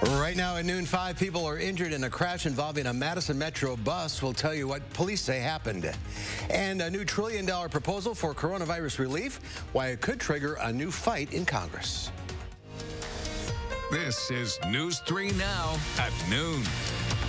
Right now at noon, 5 people are injured in a crash involving a Madison Metro bus. We'll tell you what police say happened. And a new $1 trillion proposal for coronavirus relief, why it could trigger a new fight in Congress. This is News 3 Now at noon.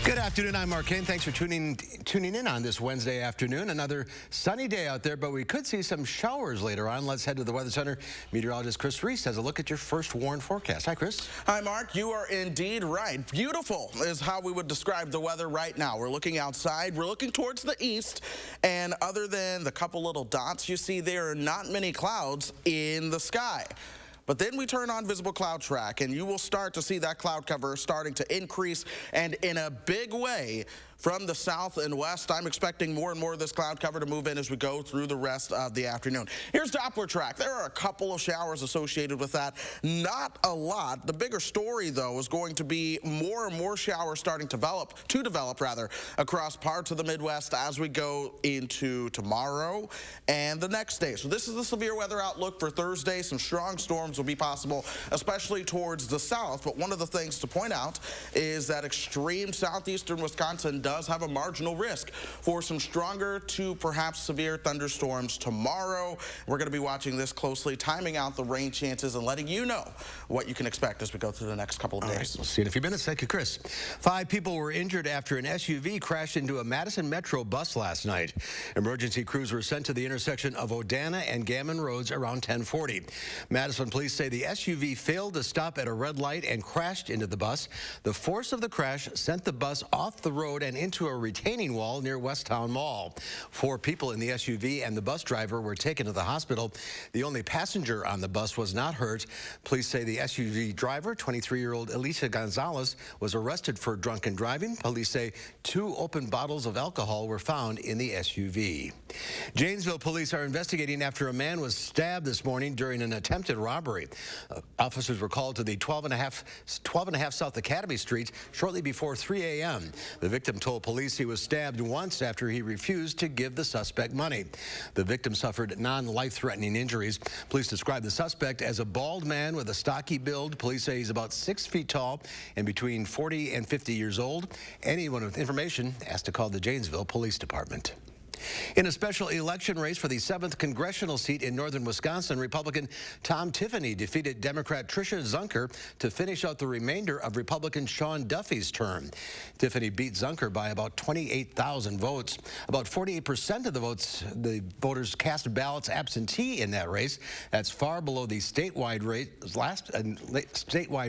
Good afternoon, I'm Mark Kane. Thanks for tuning in on this Wednesday afternoon. Another sunny day out there, but we could see some showers later on. Let's head to the Weather Center. Meteorologist Chris Reese has a look at your first warned forecast. Hi, Chris. Hi, Mark. You are indeed right. Beautiful is how we would describe the weather right now. We're looking outside. We're looking towards the east, and other than the couple little dots you see, there are not many clouds in the sky. But then we turn on visible cloud track, and you will start to see that cloud cover starting to increase, and in a big way from the south and west. I'm expecting more and more of this cloud cover to move in as we go through the rest of the afternoon. Here's Doppler track. There are a couple of showers associated with that. Not a lot. The bigger story, though, is going to be more and more showers starting to develop across parts of the Midwest as we go into tomorrow and the next day. So this is the severe weather outlook for Thursday. Some strong storms will be possible, especially towards the south. But one of the things to point out is that extreme southeastern Wisconsin does have a marginal risk for some stronger to perhaps severe thunderstorms tomorrow. We're going to be watching this closely, timing out the rain chances and letting you know what you can expect as we go through the next couple of days. All right, we'll see you in a few minutes. Thank you, Chris. 5 people were injured after an SUV crashed into a Madison Metro bus last night. Emergency crews were sent to the intersection of Odana and Gammon Roads around 10:40. Madison police say the SUV failed to stop at a red light and crashed into the bus. The force of the crash sent the bus off the road and into a retaining wall near Westtown Mall. 4 people in the SUV and the bus driver were taken to the hospital. The only passenger on the bus was not hurt. Police say the SUV driver, 23-year-old Elisa Gonzalez, was arrested for drunken driving. Police say 2 open bottles of alcohol were found in the SUV. Janesville police are investigating after a man was stabbed this morning during an attempted robbery. Officers were called to the 12 and a half South Academy Street shortly before 3 a.m. The victim told police he was stabbed once after he refused to give the suspect money. The victim suffered non-life-threatening injuries. Police described the suspect as a bald man with a stocky build. Police say he's about 6 feet tall and between 40 and 50 years old. Anyone with information asked to call the Janesville Police Department. In a special election race for the 7th congressional seat in northern Wisconsin, Republican Tom Tiffany defeated Democrat Tricia Zunker to finish out the remainder of Republican Sean Duffy's term. Tiffany beat Zunker by about 28,000 votes. About 48% of the voters cast ballots absentee in that race. That's far below the statewide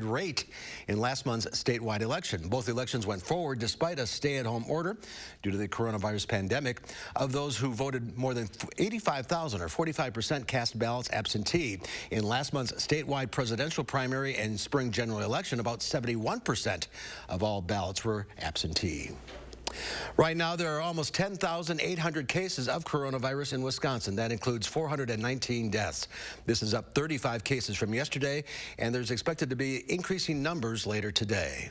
rate in last month's statewide election. Both elections went forward despite a stay-at-home order due to the coronavirus pandemic. Of those who voted, more than 85,000 or 45% cast ballots absentee. In last month's statewide presidential primary and spring general election, about 71% of all ballots were absentee. Right now, there are almost 10,800 cases of coronavirus in Wisconsin. That includes 419 deaths. This is up 35 cases from yesterday, and there's expected to be increasing numbers later today.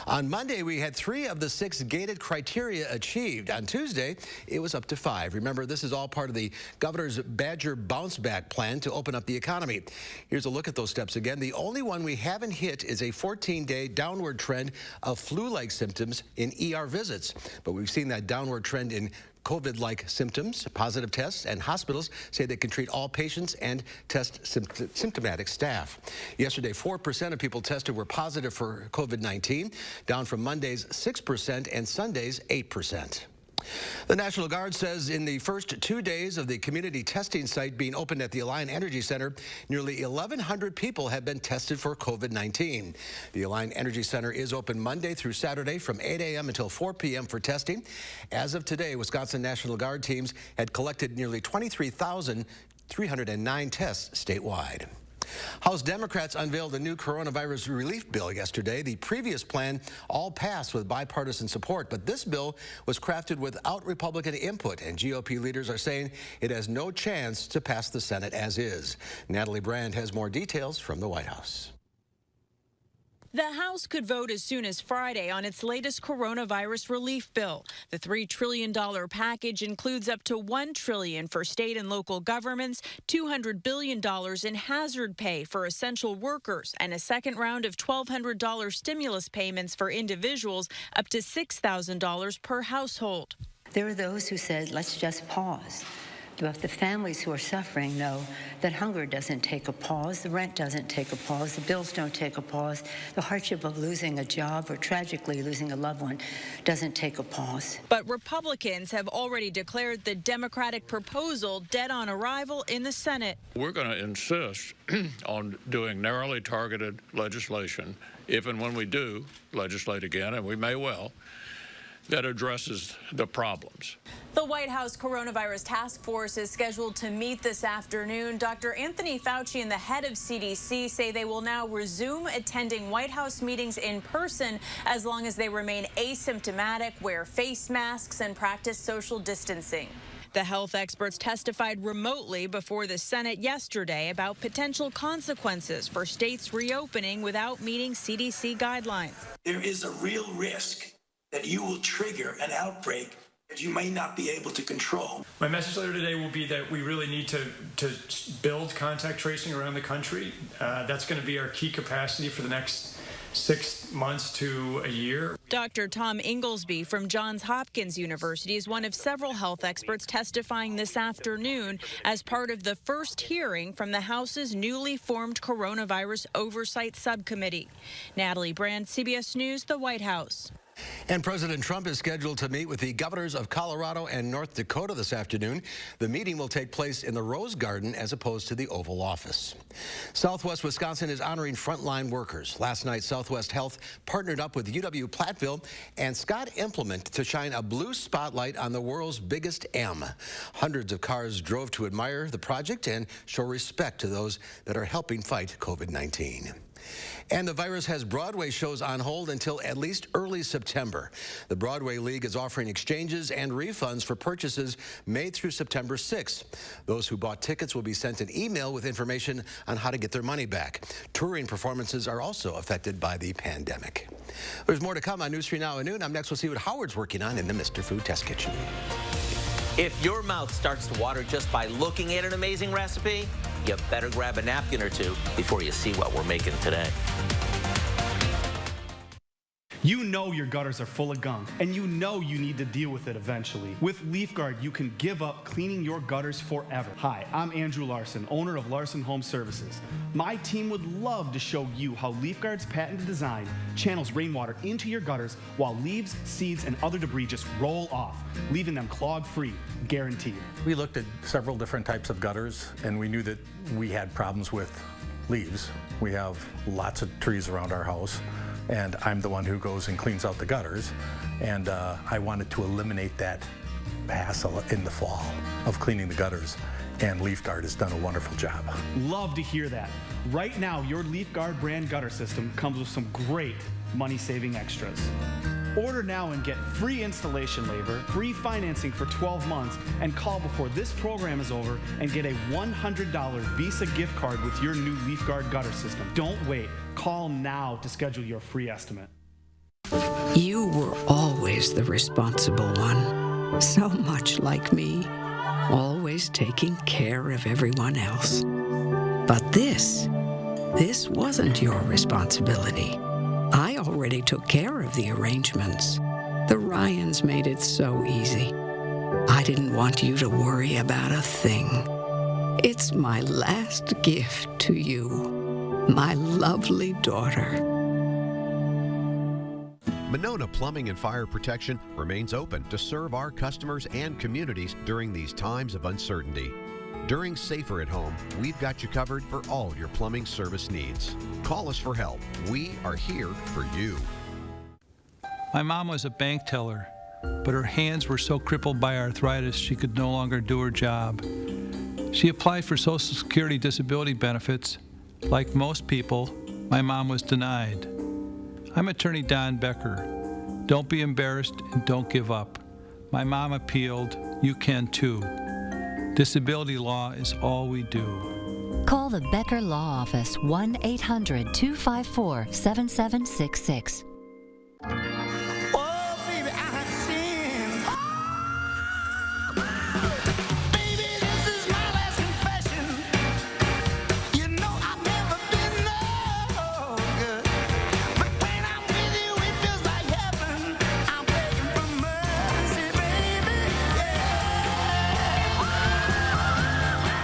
On Monday, we had 3 of the 6 gated criteria achieved. On Tuesday, it was up to 5. Remember, this is all part of the governor's Badger bounce back plan to open up the economy. Here's a look at those steps again. The only one we haven't hit is a 14-day downward trend of flu-like symptoms in ER visits. But we've seen that downward trend in COVID-like symptoms. Positive tests, and hospitals say they can treat all patients and test symptomatic staff. Yesterday, 4% of people tested were positive for COVID-19, down from Monday's 6% and Sunday's 8%. The National Guard says in the first 2 days of the community testing site being opened at the Alliant Energy Center, nearly 1,100 people have been tested for COVID-19. The Alliant Energy Center is open Monday through Saturday from 8 a.m. until 4 p.m. for testing. As of today, Wisconsin National Guard teams had collected nearly 23,309 tests statewide. House Democrats unveiled a new coronavirus relief bill yesterday. The previous plan all passed with bipartisan support, but this bill was crafted without Republican input, and GOP leaders are saying it has no chance to pass the Senate as is. Natalie Brand has more details from the White House. The House could vote as soon as Friday on its latest coronavirus relief bill. The $3 trillion package includes up to $1 trillion for state and local governments, $200 billion in hazard pay for essential workers, and a second round of $1,200 stimulus payments for individuals, up to $6,000 per household. There are those who said, let's just pause. But the families who are suffering know that hunger doesn't take a pause, the rent doesn't take a pause, the bills don't take a pause, the hardship of losing a job or tragically losing a loved one doesn't take a pause. But Republicans have already declared the Democratic proposal dead on arrival in the Senate. We're going to insist on doing narrowly targeted legislation, if and when we do legislate again, and we may well, that addresses the problems. The White House Coronavirus Task Force is scheduled to meet this afternoon. Dr. Anthony Fauci and the head of CDC say they will now resume attending White House meetings in person as long as they remain asymptomatic, wear face masks, and practice social distancing. The health experts testified remotely before the Senate yesterday about potential consequences for states reopening without meeting CDC guidelines. There is a real risk that you will trigger an outbreak that you may not be able to control. My message later today will be that we really need to build contact tracing around the country. That's going to be our key capacity for the next 6 months to a year. Dr. Tom Inglesby from Johns Hopkins University is one of several health experts testifying this afternoon as part of the first hearing from the House's newly formed Coronavirus Oversight Subcommittee. Natalie Brand, CBS News, the White House. And President Trump is scheduled to meet with the governors of Colorado and North Dakota this afternoon. The meeting will take place in the Rose Garden as opposed to the Oval Office. Southwest Wisconsin is honoring frontline workers. Last night, Southwest Health partnered up with UW-Platteville and Scott Implement to shine a blue spotlight on the world's biggest M. Hundreds of cars drove to admire the project and show respect to those that are helping fight COVID-19. And the virus has Broadway shows on hold until at least early September. The Broadway League is offering exchanges and refunds for purchases made through September 6th. Those who bought tickets will be sent an email with information on how to get their money back. Touring performances are also affected by the pandemic. There's more to come on News 3 Now at noon. Up next, we'll see what Howard's working on in the Mr. Food Test Kitchen. If your mouth starts to water just by looking at an amazing recipe, you better grab a napkin or two before you see what we're making today. You know your gutters are full of gunk, and you know you need to deal with it eventually. With LeafGuard, you can give up cleaning your gutters forever. Hi, I'm Andrew Larson, owner of Larson Home Services. My team would love to show you how LeafGuard's patented design channels rainwater into your gutters while leaves, seeds, and other debris just roll off, leaving them clog-free, guaranteed. We looked at several different types of gutters, and we knew that we had problems with leaves. We have lots of trees around our house, and I'm the one who goes and cleans out the gutters, and I wanted to eliminate that hassle in the fall of cleaning the gutters, and LeafGuard has done a wonderful job. Love to hear that. Right now, your LeafGuard brand gutter system comes with some great money-saving extras. Order now and get free installation labor, free financing for 12 months, and call before this program is over and get a $100 Visa gift card with your new LeafGuard gutter system. Don't wait. Call now to schedule your free estimate. You were always the responsible one, so much like me, always taking care of everyone else. But this wasn't your responsibility. I already took care of the arrangements. The Ryans made it so easy. I didn't want you to worry about a thing. It's my last gift to you, my lovely daughter. Monona Plumbing and Fire Protection remains open to serve our customers and communities during these times of uncertainty. During Safer at Home, we've got you covered for all your plumbing service needs. Call us for help. We are here for you. My mom was a bank teller, but her hands were so crippled by arthritis she could no longer do her job. She applied for Social Security disability benefits. Like most people, my mom was denied. I'm attorney Don Becker. Don't be embarrassed and don't give up. My mom appealed. You can too. Disability law is all we do. Call the Becker Law Office 1-800-254-7766.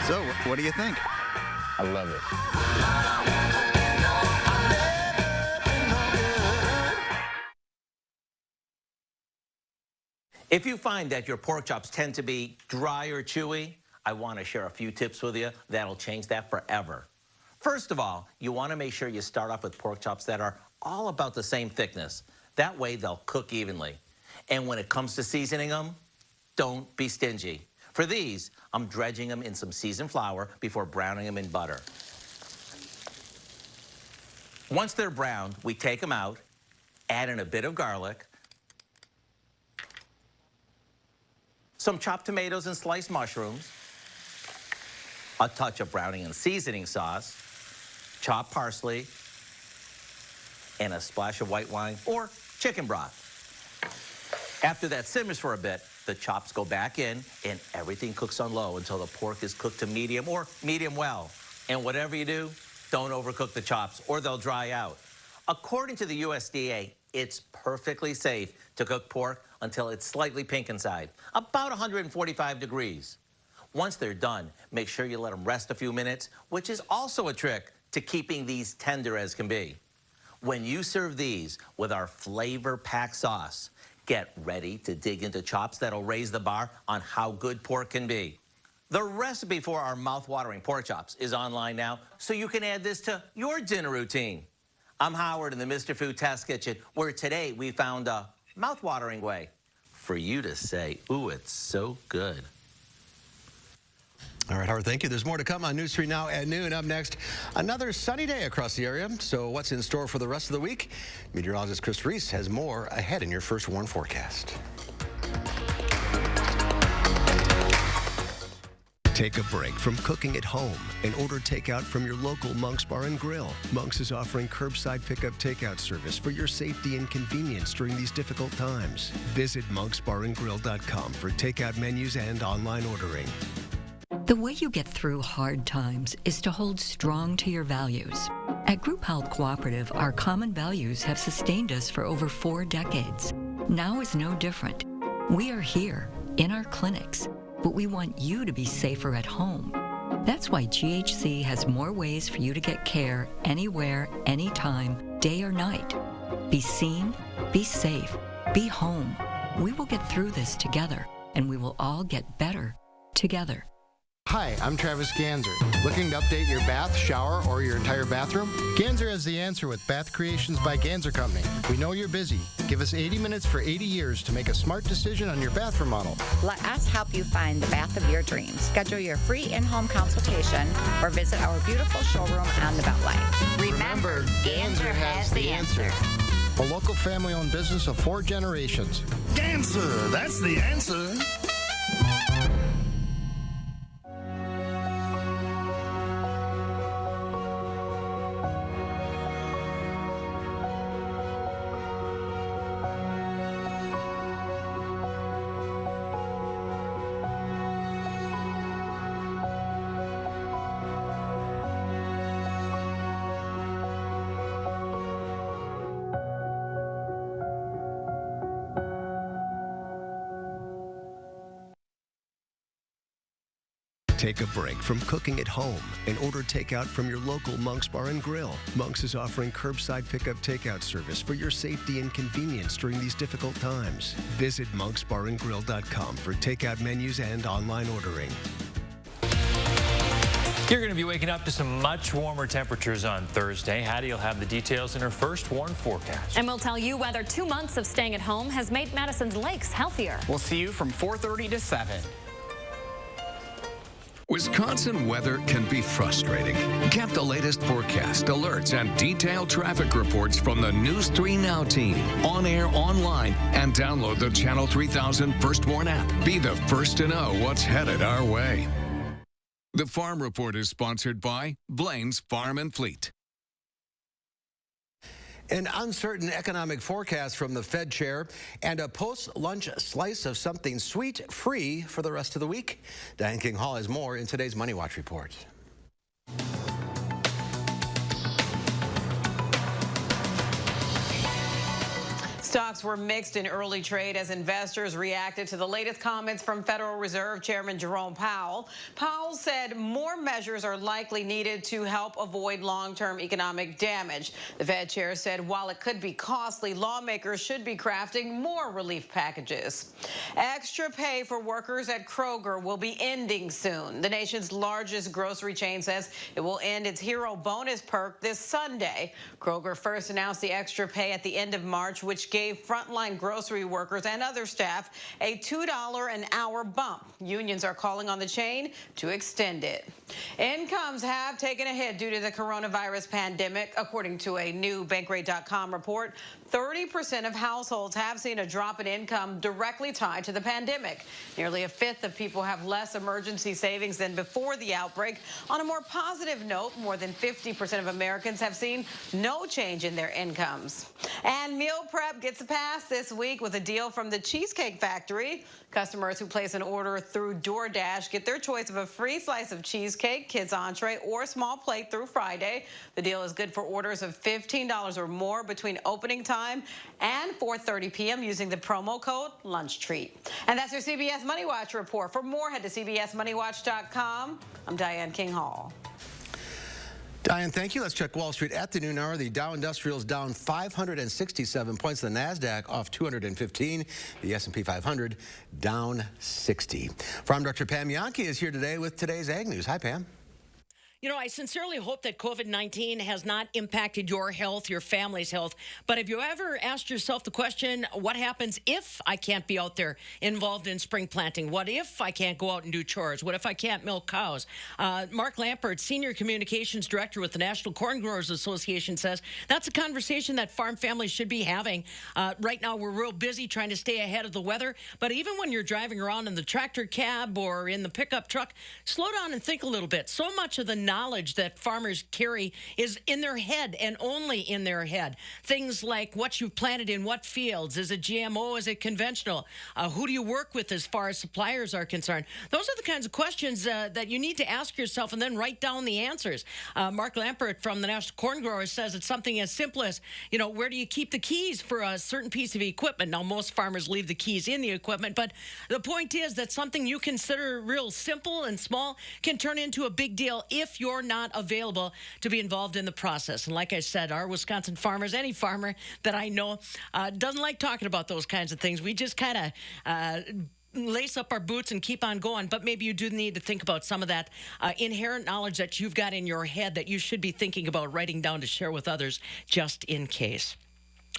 So, what do you think? I love it. If you find that your pork chops tend to be dry or chewy, I want to share a few tips with you that'll change that forever. First of all, you want to make sure you start off with pork chops that are all about the same thickness. That way they'll cook evenly. And when it comes to seasoning them, don't be stingy. For these, I'm dredging them in some seasoned flour before browning them in butter. Once they're browned, we take them out, add in a bit of garlic, some chopped tomatoes and sliced mushrooms, a touch of browning and seasoning sauce, chopped parsley, and a splash of white wine or chicken broth. After that simmers for a bit, the chops go back in and everything cooks on low until the pork is cooked to medium or medium well. And whatever you do, don't overcook the chops or they'll dry out. According to the USDA, it's perfectly safe to cook pork until it's slightly pink inside, about 145 degrees. Once they're done, make sure you let them rest a few minutes, which is also a trick to keeping these tender as can be. When you serve these with our flavor-packed sauce, get ready to dig into chops that'll raise the bar on how good pork can be. The recipe for our mouth-watering pork chops is online now, so you can add this to your dinner routine. I'm Howard in the Mr. Food Test Kitchen, where today we found a mouth-watering way for you to say, ooh, it's so good. All right, Howard, thank you. There's more to come on News 3 Now at noon. Up next, another sunny day across the area. So what's in store for the rest of the week? Meteorologist Chris Reese has more ahead in your First Warn forecast. Take a break from cooking at home and order takeout from your local Monk's Bar and Grill. Monk's is offering curbside pickup takeout service for your safety and convenience during these difficult times. Visit monksbarandgrill.com for takeout menus and online ordering. The way you get through hard times is to hold strong to your values. At Group Health Cooperative, our common values have sustained us for over 4 decades. Now is no different. We are here, in our clinics, but we want you to be safer at home. That's why GHC has more ways for you to get care anywhere, anytime, day or night. Be seen, be safe, be home. We will get through this together, and we will all get better together. Hi, I'm Travis Ganser. Looking to update your bath, shower, or your entire bathroom? Ganser has the answer with Bath Creations by Ganser Company. We know you're busy. Give us 80 minutes for 80 years to make a smart decision on your bath remodel. Let us help you find the bath of your dreams. Schedule your free in-home consultation or visit our beautiful showroom on the Beltline. Remember, Ganser has the answer. A local family-owned business of 4 generations. Ganser, that's the answer. Take a break from cooking at home and order takeout from your local Monk's Bar and Grill. Monk's is offering curbside pickup takeout service for your safety and convenience during these difficult times. Visit monksbarandgrill.com for takeout menus and online ordering. You're going to be waking up to some much warmer temperatures on Thursday. Hattie will have the details in her First Warn forecast. And we'll tell you whether 2 months of staying at home has made Madison's lakes healthier. We'll see you from 4:30 to 7. Wisconsin weather can be frustrating. Get the latest forecast, alerts, and detailed traffic reports from the News 3 Now team, on air, online, and download the Channel 3000 First Warn app. Be the first to know what's headed our way. The Farm Report is sponsored by Blain's Farm and Fleet. An uncertain economic forecast from the Fed chair and a post-lunch slice of something sweet free for the rest of the week. Diane King Hall has more in today's Money Watch report. Stocks were mixed in early trade as investors reacted to the latest comments from Federal Reserve Chairman Jerome Powell. Powell said more measures are likely needed to help avoid long-term economic damage. The Fed chair said while it could be costly, lawmakers should be crafting more relief packages. Extra pay for workers at Kroger will be ending soon. The nation's largest grocery chain says it will end its hero bonus perk this Sunday. Kroger first announced the extra pay at the end of March, which gave frontline grocery workers and other staff a $2 an hour bump. Unions are calling on the chain to extend it. Incomes have taken a hit due to the coronavirus pandemic. According to a new Bankrate.com report, 30% of households have seen a drop in income directly tied to the pandemic. Nearly a fifth of people have less emergency savings than before the outbreak. On a more positive note, more than 50% of Americans have seen no change in their incomes. And meal prep gets a pass this week with a deal from the Cheesecake Factory. Customers who place an order through DoorDash get their choice of a free slice of cheesecake, kids entree, or small plate through Friday. The deal is good for orders of $15 or more between opening time and 4:30 p.m. using the promo code LUNCHTREAT. And that's your CBS Money Watch report. For more, head to cbsmoneywatch.com. I'm Diane King Hall. Diane, thank you. Let's check Wall Street at the noon hour. The Dow Industrial is down 567 points. The NASDAQ off 215. The S&P 500 down 60. Farm Director Pam Jahnke is here today with today's Ag News. Hi, Pam. You know, I sincerely hope that COVID-19 has not impacted your health, your family's health. But have you ever asked yourself the question, what happens if I can't be out there involved in spring planting? What if I can't go out and do chores? What if I can't milk cows? Mark Lampert, Senior Communications Director with the National Corn Growers Association, says that's a conversation that farm families should be having. Right now, we're real busy trying to stay ahead of the weather. But even when you're driving around in the tractor cab or in the pickup truck, slow down and think a little bit. So much of the knowledge that farmers carry is in their head and only in their head. Things like what you've planted in what fields. Is it GMO? Is it conventional? Who do you work with as far as suppliers are concerned? Those are the kinds of questions that you need to ask yourself and then write down the answers. Mark Lampert from the National Corn Growers says it's something as simple as, you know, where do you keep the keys for a certain piece of equipment? Now, most farmers leave the keys in the equipment, but the point is that something you consider real simple and small can turn into a big deal if you're not available to be involved in the process. And like I said, our Wisconsin farmers, any farmer that I know, doesn't like talking about those kinds of things. We just kind of lace up our boots and keep on going. But maybe you do need to think about some of that inherent knowledge that you've got in your head that you should be thinking about writing down to share with others just in case.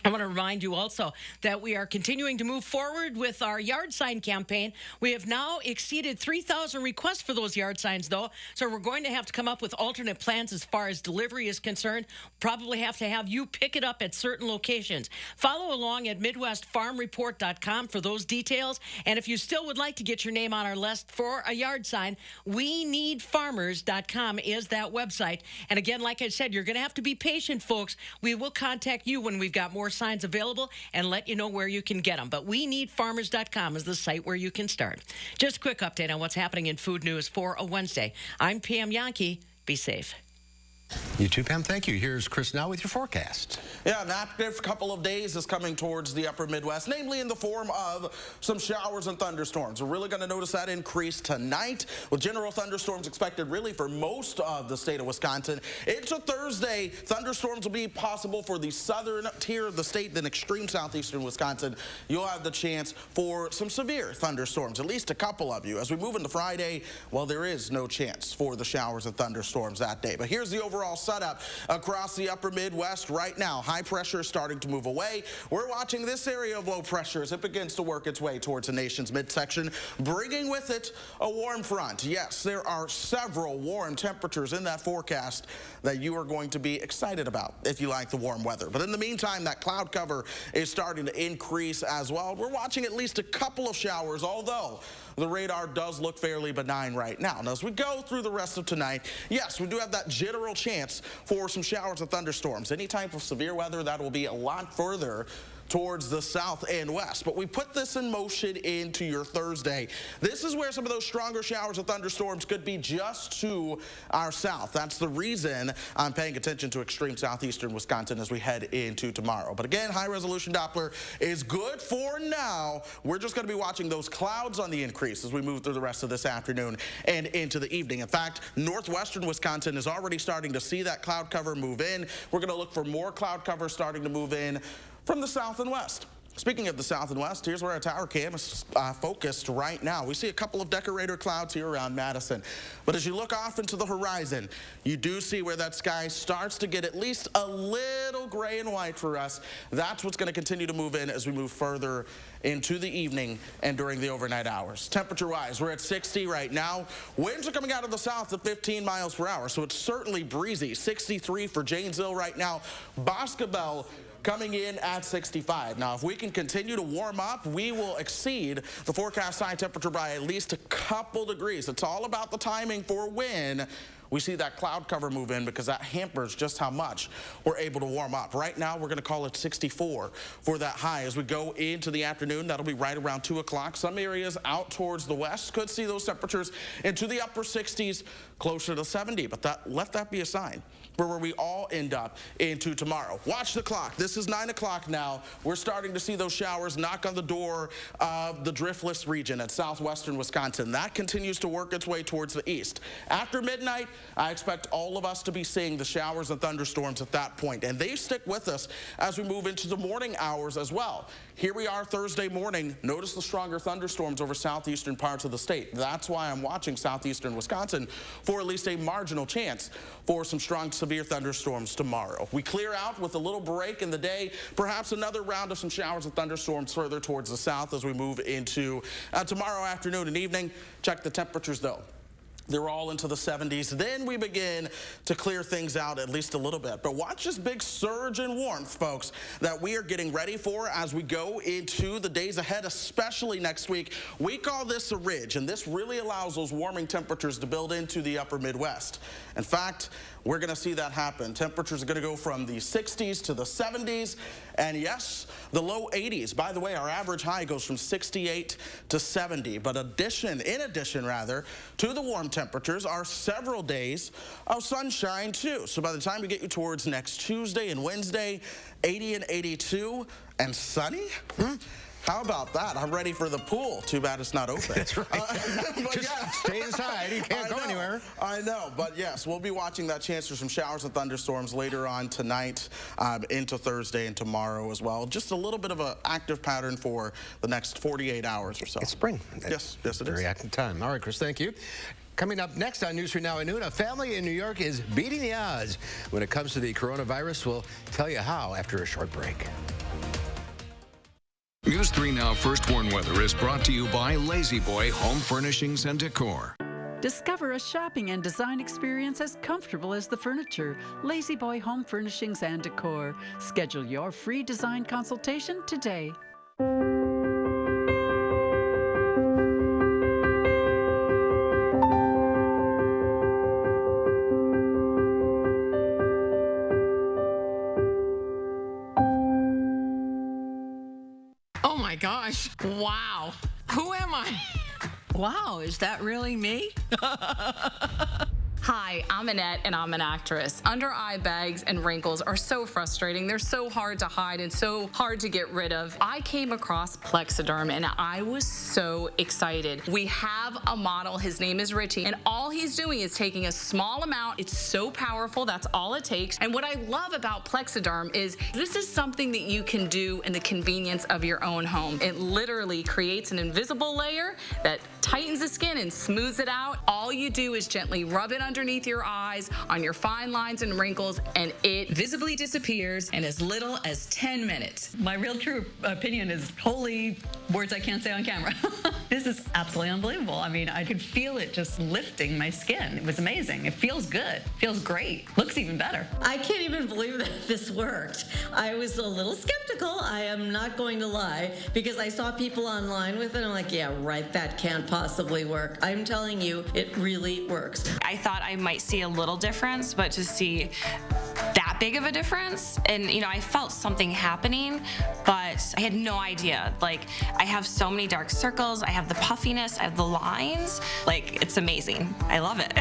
I want to remind you also that we are continuing to move forward with our yard sign campaign. We have now exceeded 3,000 requests for those yard signs, though, so we're going to have to come up with alternate plans as far as delivery is concerned. Probably have to have you pick it up at certain locations. Follow along at MidwestFarmReport.com for those details. And if you still would like to get your name on our list for a yard sign, WeNeedFarmers.com is that website. And again, like I said, you're going to have to be patient, folks. We will contact you when we've got more signs available and let you know where you can get them. But WeNeedFarmers.com is the site where you can start. Just a quick update on what's happening in food news for a Wednesday. I'm Pam Jahnke. Be safe. You too, Pam. Thank you. Here's Chris now with your forecast. Yeah, an active couple of days is coming towards the upper Midwest, namely in the form of some showers and thunderstorms. We're really going to notice that increase tonight with general thunderstorms expected really for most of the state of Wisconsin. Into Thursday, thunderstorms will be possible for the southern tier of the state, then extreme southeastern Wisconsin. You'll have the chance for some severe thunderstorms, at least a couple of you. As we move into Friday, well, there is no chance for the showers and thunderstorms that day. But here's the overall setup across the upper Midwest right now. High pressure is starting to move away. We're watching this area of low pressure as it begins to work its way towards the nation's midsection, bringing with it a warm front. Yes, there are several warm temperatures in that forecast that you are going to be excited about if you like the warm weather. But in the meantime, that cloud cover is starting to increase as well. We're watching at least a couple of showers, although the radar does look fairly benign right now. Now, as we go through the rest of tonight, yes, we do have that general chance for some showers and thunderstorms. Any type of severe weather, that will be a lot further towards the south and west. But we put this in motion into your Thursday. This is where some of those stronger showers and thunderstorms could be just to our south. That's the reason I'm paying attention to extreme southeastern Wisconsin as we head into tomorrow. But again, high-resolution Doppler is good for now. We're just going to be watching those clouds on the increase as we move through the rest of this afternoon and into the evening. In fact, northwestern Wisconsin is already starting to see that cloud cover move in. We're going to look for more cloud cover starting to move in from the south and west. Speaking of the south and west, here's where our tower cam is focused right now. We see a couple of decorator clouds here around Madison. But as you look off into the horizon, you do see where that sky starts to get at least a little gray and white for us. That's what's going to continue to move in as we move further into the evening and during the overnight hours. Temperature-wise, we're at 60 right now. Winds are coming out of the south at 15 miles per hour, so it's certainly breezy. 63 for Janesville right now. Boscobel coming in at 65. Now, if we can continue to warm up, we will exceed the forecast high temperature by at least a couple degrees. It's all about the timing for when we see that cloud cover move in, because that hampers just how much we're able to warm up. Right now, we're going to call it 64 for that high. As we go into the afternoon, that'll be right around 2 o'clock. Some areas out towards the west could see those temperatures into the upper 60s, closer to 70. But let that be a sign for where we all end up into tomorrow. Watch the clock. This is 9 o'clock now. We're starting to see those showers knock on the door of the driftless region at southwestern Wisconsin. That continues to work its way towards the east. After midnight, I expect all of us to be seeing the showers and thunderstorms at that point, and they stick with us as we move into the morning hours as well. Here we are Thursday morning. Notice the stronger thunderstorms over southeastern parts of the state. That's why I'm watching southeastern Wisconsin for at least a marginal chance for some strong severe thunderstorms tomorrow. We clear out with a little break in the day, perhaps another round of some showers and thunderstorms further towards the south as we move into tomorrow afternoon and evening. Check the temperatures though. They're all into the 70s. Then we begin to clear things out at least a little bit. But watch this big surge in warmth, folks, that we are getting ready for as we go into the days ahead, especially next week. We call this a ridge, and this really allows those warming temperatures to build into the upper Midwest. In fact, we're going to see that happen. Temperatures are going to go from the 60s to the 70s, and yes, the low 80s. By the way, our average high goes from 68 to 70. But in addition to the warm temperatures are several days of sunshine too. So by the time we get you towards next Tuesday and Wednesday, 80 and 82 and sunny. How about that? I'm ready for the pool. Too bad it's not open. That's right. Just stay inside. You can't go anywhere. I know. But yes, we'll be watching that chance for some showers and thunderstorms later on tonight into Thursday and tomorrow as well. Just a little bit of an active pattern for the next 48 hours or so. It's spring. Yes, it is. Very active time. All right, Chris, thank you. Coming up next on News 3 Now at noon, a family in New York is beating the odds when it comes to the coronavirus. We'll tell you how after a short break. News 3 Now First Warn Weather is brought to you by Lazy Boy Home Furnishings and Decor. Discover a shopping and design experience as comfortable as the furniture. Lazy Boy Home Furnishings and Decor. Schedule your free design consultation today. Oh my gosh. Wow. Who am I? Wow, is that really me? Hi, I'm Annette, and I'm an actress. Under eye bags and wrinkles are so frustrating. They're so hard to hide and so hard to get rid of. I came across Plexiderm, and I was so excited. We have a model. His name is Richie, and all he's doing is taking a small amount. It's so powerful. That's all it takes. And what I love about Plexiderm is this is something that you can do in the convenience of your own home. It literally creates an invisible layer that tightens the skin and smooths it out. All you do is gently rub it under underneath your eyes, on your fine lines and wrinkles, and it visibly disappears in as little as 10 minutes. My real true opinion is holy words I can't say on camera. This is absolutely unbelievable. I mean, I could feel it just lifting my skin. It was amazing. It feels good. Feels great. Looks even better. I can't even believe that this worked. I was a little skeptical, I am not going to lie, because I saw people online with it. I'm like, yeah, right, that can't possibly work. I'm telling you, it really works. I thought I might see a little difference, but to see that big of a difference, and I felt something happening, but I had no idea. Like, I have so many dark circles, I have the puffiness, I have the lines. Like, it's amazing. I love it.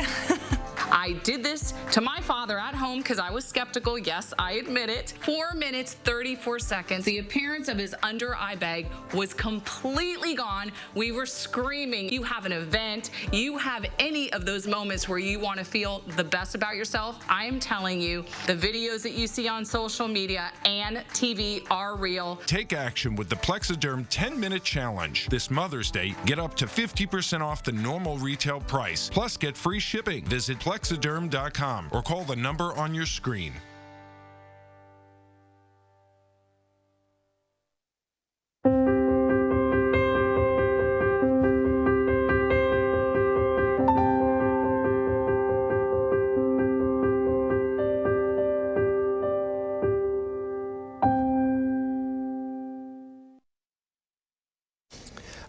I did this to my father at home because I was skeptical. Yes, I admit it. 4 minutes, 34 seconds. The appearance of his under eye bag was completely gone. We were screaming. You have an event, you have any of those moments where you want to feel the best about yourself. I am telling you, the videos that you see on social media and TV are real. Take action with the Plexiderm 10-minute challenge. This Mother's Day, get up to 50% off the normal retail price, plus get free shipping. Visit Plexiderm.com or call the number on your screen.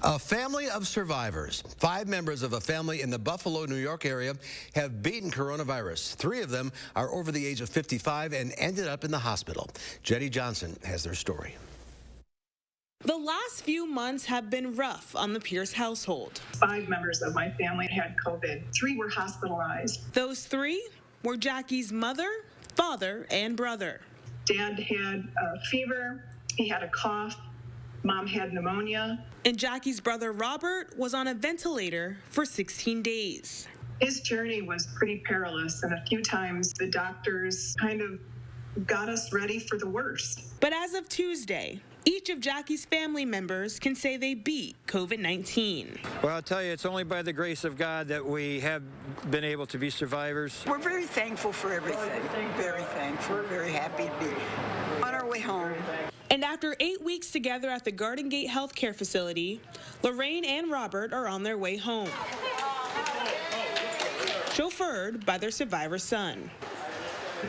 A family of survivors. 5 members of a family in the Buffalo, New York area have beaten coronavirus. 3 of them are over the age of 55 and ended up in the hospital. Jetty Johnson has their story. The last few months have been rough on the Pierce household. 5 members of my family had COVID. 3 were hospitalized. Those 3 were Jackie's mother, father, and brother. Dad had a fever. He had a cough. Mom had pneumonia. And Jackie's brother, Robert, was on a ventilator for 16 days. His journey was pretty perilous, and a few times the doctors kind of got us ready for the worst. But as of Tuesday, each of Jackie's family members can say they beat COVID-19. Well, I'll tell you, it's only by the grace of God that we have been able to be survivors. We're very thankful for everything. Very thankful, very happy to be on our way home. And after 8 weeks together at the Garden Gate Healthcare Facility, Lorraine and Robert are on their way home, chauffeured by their survivor son.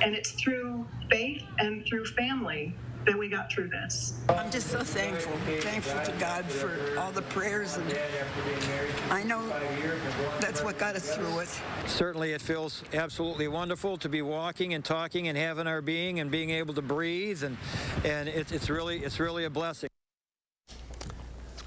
And it's through faith and through family that we got through this. I'm just so thankful to God for all the prayers, and I know that's what got us through it. Certainly it feels absolutely wonderful to be walking and talking and having our being and being able to breathe, and it's really a blessing.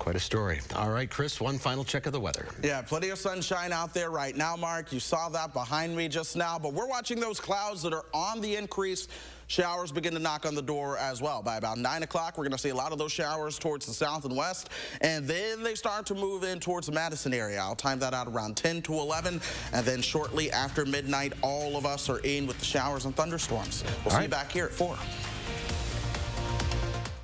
Quite a story. All right, Chris, one final check of the weather. Yeah, plenty of sunshine out there right now, Mark. You saw that behind me just now, but we're watching those clouds that are on the increase. Showers begin to knock on the door as well. By about 9 o'clock, we're going to see a lot of those showers towards the south and west, and then they start to move in towards the Madison area. I'll time that out around 10 to 11, and then shortly after midnight, all of us are in with the showers and thunderstorms. We'll see you back here at 4.